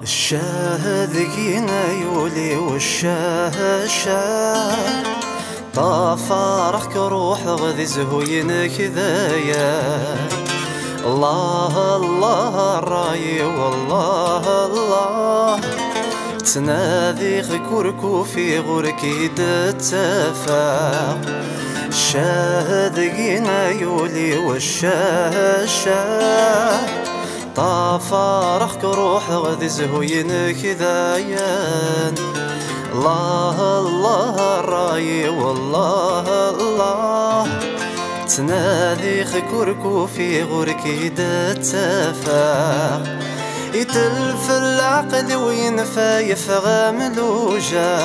الشاهدقينا يولي والشاه طافارك روح غذي زهوين كذايا. الله الله الراي والله الله تنادي غكوركو في غوركي دتفاق. الشاهدقينا يولي والشاه طافارك روح غذي زهوين كذايان. الله الله الراي والله الله تنادي غكوركو في غوركي دتفاق. يتلف العقل وينفايف غاملوجه،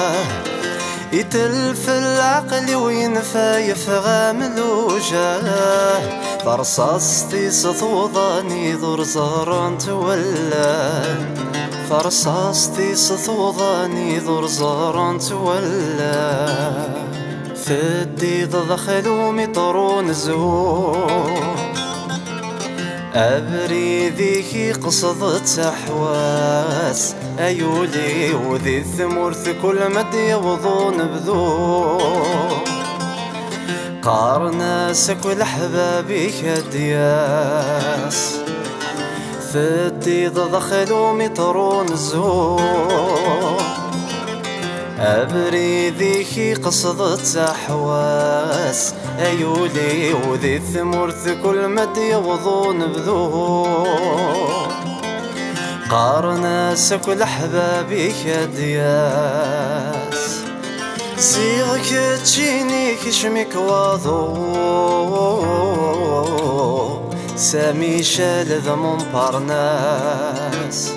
يتلف العقل وينفايف غاملوجه. فرصاصتي سطوضاني ذور زهران تولى، فرصاصتي سطوضاني ذور زهران تولى. فدي ضخلو مطرون زهور أبريذيكي قصدت أحواس. أيولي وذي الثمورث كل مد يوضون بذور. قارناسك والأحبابيك الدياس فدي ضخلو مطرون الزور. أبريذيكي قصدت أحواس. أيولي وذي الثمورث كل مد يوضون بذور. قارناسك والأحبابيك الدياس سيغك تجيني كشمك واضو. سامي شالذ من بارناس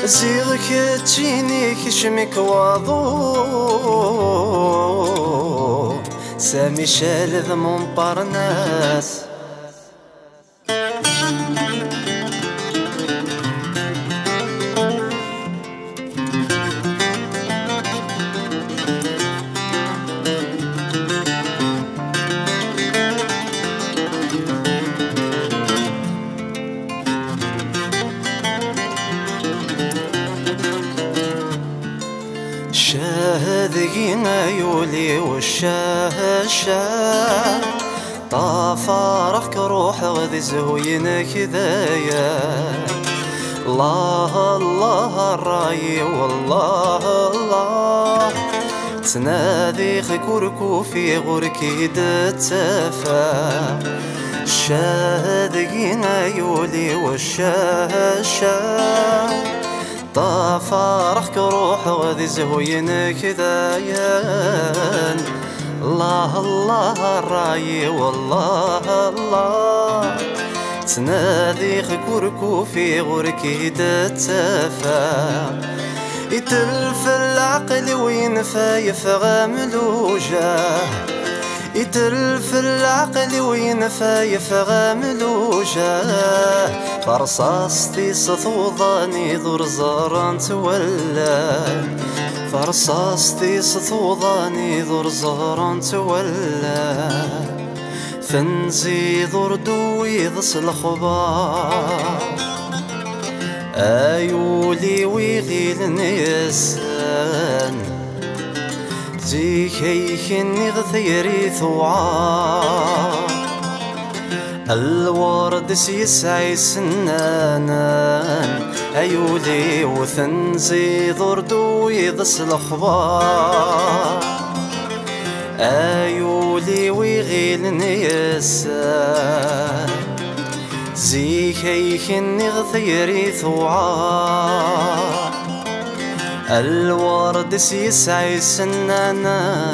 زيغك تجيني كشمك واضو. سامي شالذ من بارناس. الشاهدقينا يولي والشاه طافارك روح غذي زهوين كذايا. الله الله الراي والله الله تنادي غكوركو في غوركي دتفاق. الشاهدقينا يولي والشاه طافارك روح غذي زهوين كذايان. الله الله الراي والله الله تنادي غكوركو في غوركي دتفاق. يتلف العقل وينفايف غاملوجه، يتلف العقل وينفايف غاملوجه. فرصاصتي سطوضاني ذور زهران تولى، فرصاصتي سطوضاني ذور زهران تولى. فنزي ذور دويض الخبار أيولي ويغيل نيسان. زيكيكني غثيري ثوعار الورد سيسعي سنانان. أيولي وثنزي ذور دويض الأخبار أيولي ويغيل نيسان. زيكيكني غثيري ثوعار الورد سيسعي سنانان.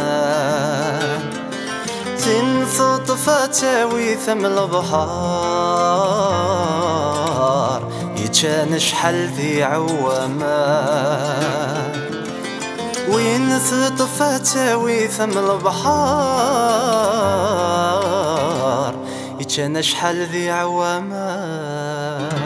تنثط فتاوي ثم البحار يجان شحال ذي عوامان. وينثط فتاوي ثم البحار يجان شحال ذي عوامان.